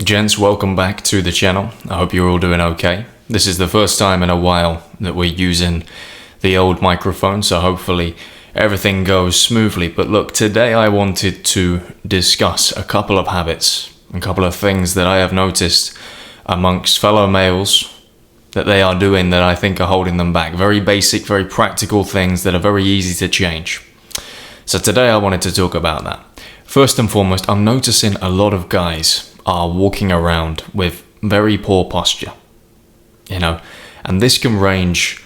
gents, welcome back to the channel. I hope you're all doing okay. This is the first time in a while that we're using the old microphone, so hopefully everything goes smoothly. But look, today I wanted to discuss a couple of habits, a couple of things that I have noticed amongst fellow males that they are doing that I think are holding them back. Very basic, very practical things that are very easy to change. So today I wanted to talk about that. First and foremost, I'm noticing a lot of guys are walking around with very poor posture, and this can range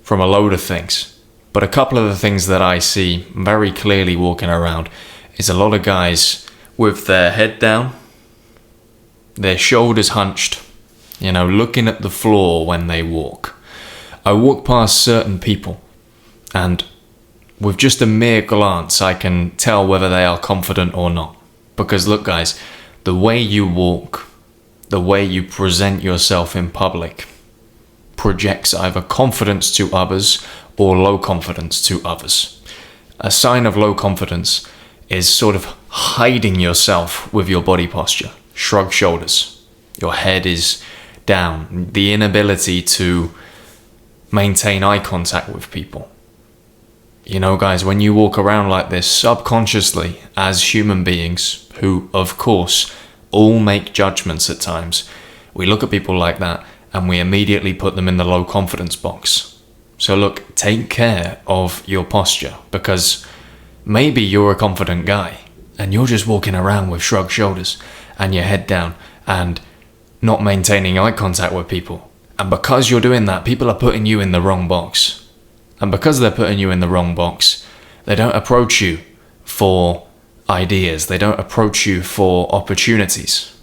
from a load of things. But a couple of the things that I see very clearly walking around is a lot of guys with their head down, their shoulders hunched, looking at the floor when they walk. I walk past certain people and with just a mere glance, I can tell whether they are confident or not. Because look, guys, the way you walk, the way you present yourself in public, projects either confidence to others or low confidence to others. A sign of low confidence is sort of hiding yourself with your body posture. Shrug shoulders. Your head is down. The inability to maintain eye contact with people. Guys, when you walk around like this subconsciously as human beings, who of course all make judgments at times, we look at people like that and we immediately put them in the low confidence box. So look, take care of your posture, because maybe you're a confident guy and you're just walking around with shrugged shoulders and your head down and not maintaining eye contact with people. And because you're doing that, people are putting you in the wrong box. And because they're putting you in the wrong box, they don't approach you for ideas. They don't approach you for opportunities.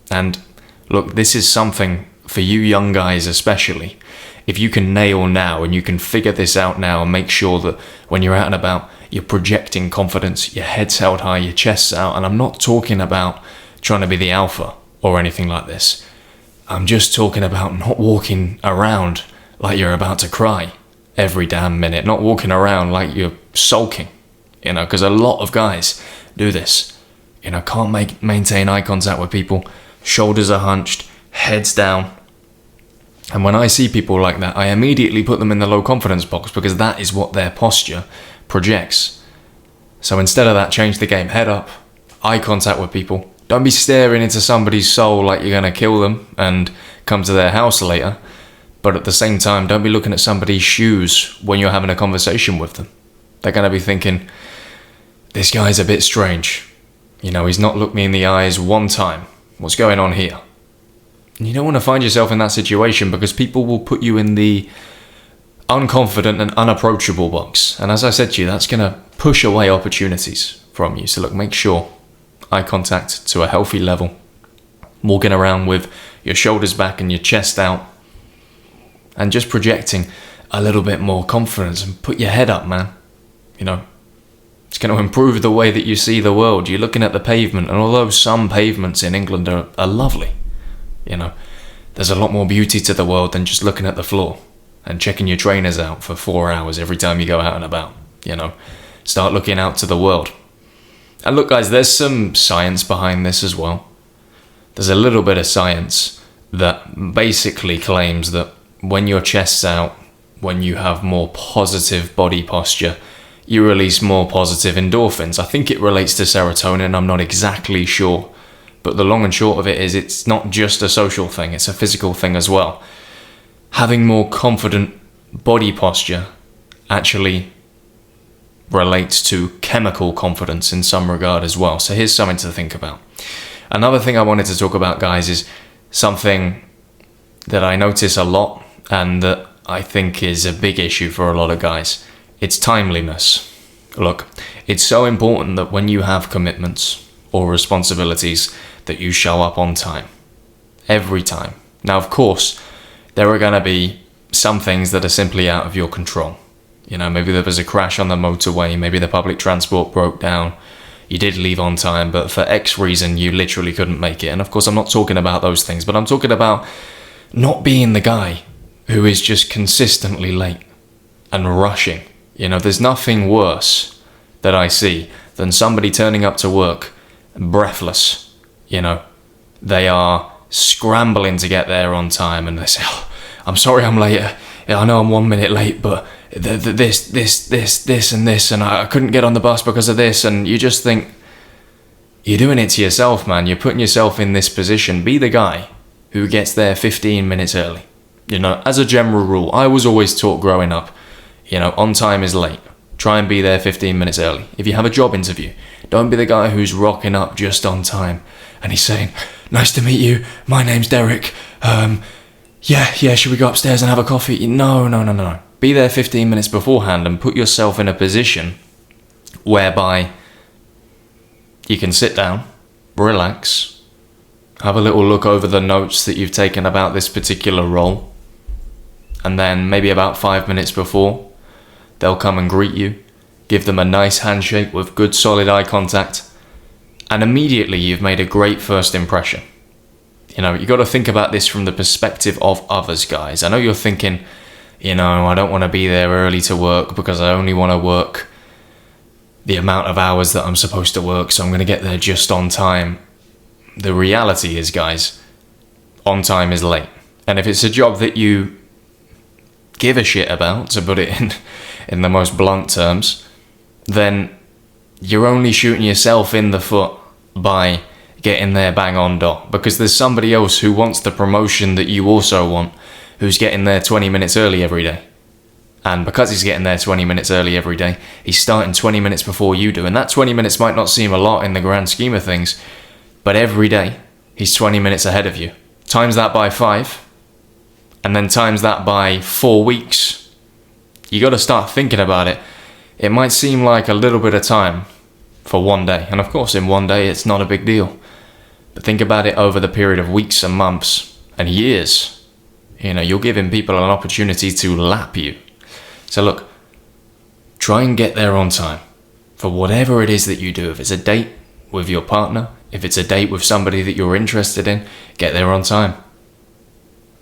And look, this is something for you young guys especially. If you can nail now and you can figure this out now and make sure that when you're out and about, you're projecting confidence, your head's held high, your chest's out. And I'm not talking about trying to be the alpha or anything like this. I'm just talking about not walking around like you're about to cry every damn minute, not walking around like you're sulking, because a lot of guys do this, can't maintain eye contact with people, shoulders are hunched, heads down. And when I see people like that, I immediately put them in the low confidence box, because that is what their posture projects. So instead of that, change the game. Head up, eye contact with people. Don't be staring into somebody's soul like you're going to kill them and come to their house later. But at the same time, don't be looking at somebody's shoes when you're having a conversation with them. They're going to be thinking, this guy's a bit strange. He's not looked me in the eyes one time. What's going on here? And you don't want to find yourself in that situation, because people will put you in the unconfident and unapproachable box. And as I said to you, that's going to push away opportunities from you. So look, make sure eye contact to a healthy level. Walking around with your shoulders back and your chest out. And just projecting a little bit more confidence, and put your head up, man. It's going to improve the way that you see the world. You're looking at the pavement, and although some pavements in England are lovely, there's a lot more beauty to the world than just looking at the floor and checking your trainers out for 4 hours every time you go out and about. Start looking out to the world. And look, guys, there's some science behind this as well. There's a little bit of science that basically claims that when your chest's out, when you have more positive body posture, you release more positive endorphins. I think it relates to serotonin, I'm not exactly sure. But the long and short of it is, it's not just a social thing, it's a physical thing as well. Having more confident body posture actually relates to chemical confidence in some regard as well. So here's something to think about. Another thing I wanted to talk about, guys, is something that I notice a lot, and that I think is a big issue for a lot of guys. It's timeliness. Look, it's so important that when you have commitments or responsibilities, that you show up on time. Every time. Now, of course, there are going to be some things that are simply out of your control. Maybe there was a crash on the motorway, maybe the public transport broke down, you did leave on time, but for X reason, you literally couldn't make it. And of course, I'm not talking about those things, but I'm talking about not being the guy who is just consistently late and rushing. There's nothing worse that I see than somebody turning up to work breathless, they are scrambling to get there on time, and they say, "Oh, I'm sorry I'm late. I know I'm 1 minute late, but this, and this, and I couldn't get on the bus because of this." And you just think, you're doing it to yourself, man. You're putting yourself in this position. Be the guy who gets there 15 minutes early. You know, as a general rule, I was always taught growing up, you know, on time is late. Try and be there 15 minutes early. If you have a job interview, don't be the guy who's rocking up just on time and he's saying, "Nice to meet you, my name's Derek. Yeah, should we go upstairs and have a coffee?" No. Be there 15 minutes beforehand and put yourself in a position whereby you can sit down, relax, have a little look over the notes that you've taken about this particular role, and then maybe about 5 minutes before, they'll come and greet you, give them a nice handshake with good solid eye contact, and immediately you've made a great first impression. You know, you got to think about this from the perspective of others, guys. I know you're thinking, you know, I don't want to be there early to work because I only want to work the amount of hours that I'm supposed to work, so I'm going to get there just on time. The reality is, guys, on time is late. And if it's a job that you give a shit about, to put it in the most blunt terms, then you're only shooting yourself in the foot by getting there bang on dot, because there's somebody else who wants the promotion that you also want, who's getting there 20 minutes early every day. And because he's getting there 20 minutes early every day, he's starting 20 minutes before you do. And that 20 minutes might not seem a lot in the grand scheme of things, but every day he's 20 minutes ahead of you. Times that by 5, and then times that by 4 weeks. You got to start thinking about it. It might seem like a little bit of time for one day. And of course, in one day, it's not a big deal. But think about it over the period of weeks and months and years. You know, you're giving people an opportunity to lap you. So look, try and get there on time for whatever it is that you do. If it's a date with your partner, if it's a date with somebody that you're interested in, get there on time.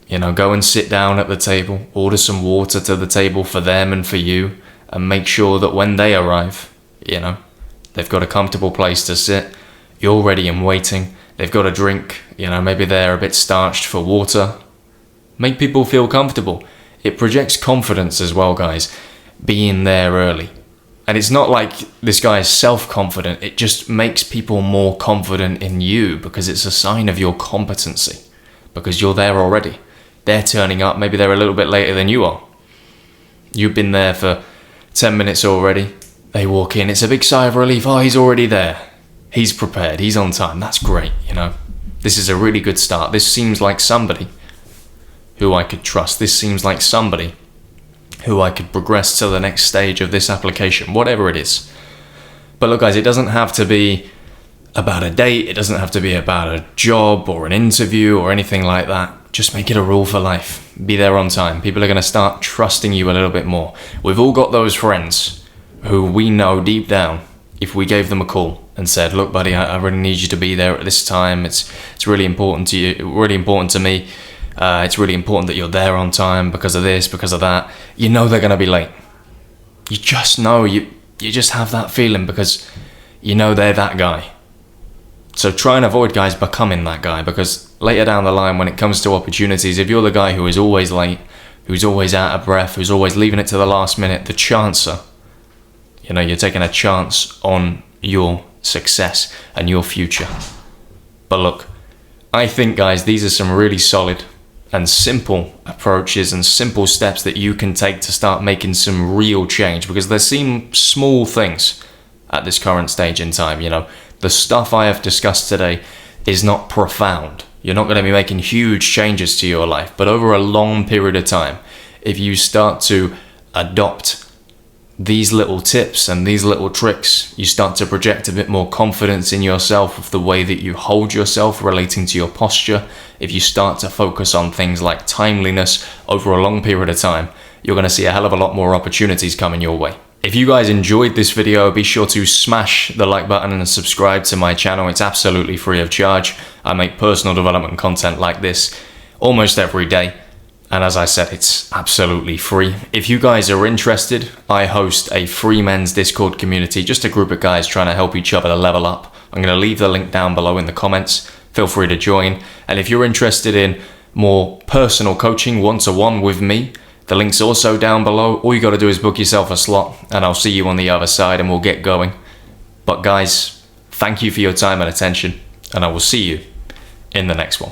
You know, go and sit down at the table, order some water to the table for them and for you, and make sure that when they arrive, you know, they've got a comfortable place to sit, you're ready and waiting, they've got a drink, you know, maybe they're a bit starched for water. Make people feel comfortable. It projects confidence as well, guys, being there early. And it's not like this guy is self-confident, it just makes people more confident in you because it's a sign of your competency, because you're there already. They're turning up, maybe they're a little bit later than you are. You've been there for 10 minutes already, they walk in, it's a big sigh of relief, oh, he's already there. He's prepared, he's on time, that's great, you know. This is a really good start. This seems like somebody who I could trust. This seems like somebody who I could progress to the next stage of this application, whatever it is. But look, guys, it doesn't have to be about a date. It doesn't have to be about a job or an interview or anything like that. Just make it a rule for life. Be there on time. People are going to start trusting you a little bit more. We've all got those friends who we know deep down, if we gave them a call and said, "Look, buddy, I really need you to be there at this time. It's really important to you, really important to me. It's really important that you're there on time because of this, because of that." You know they're going to be late. You just know, you just have that feeling because you know they're that guy. So try and avoid guys becoming that guy, because later down the line when it comes to opportunities, if you're the guy who is always late, who's always out of breath, who's always leaving it to the last minute, the chancer, you know, you're taking a chance on your success and your future. But look, I think, guys, these are some really solid and simple approaches and simple steps that you can take to start making some real change, because there seem small things at this current stage in time. You know, the stuff I have discussed today is not profound. You're not going to be making huge changes to your life, but over a long period of time, if you start to adopt these little tips and these little tricks, you start to project a bit more confidence in yourself with the way that you hold yourself relating to your posture. If you start to focus on things like timeliness over a long period of time, you're going to see a hell of a lot more opportunities coming your way. If you guys enjoyed this video, be sure to smash the like button and subscribe to my channel. It's absolutely free of charge. I make personal development content like this almost every day. And as I said, it's absolutely free. If you guys are interested, I host a free men's Discord community, just a group of guys trying to help each other level up. I'm going to leave the link down below in the comments. feel free to join. And if you're interested in more personal coaching one-to-one with me, the link's also down below. All you got to do is book yourself a slot, and I'll see you on the other side and we'll get going. But guys, thank you for your time and attention, and I will see you in the next one.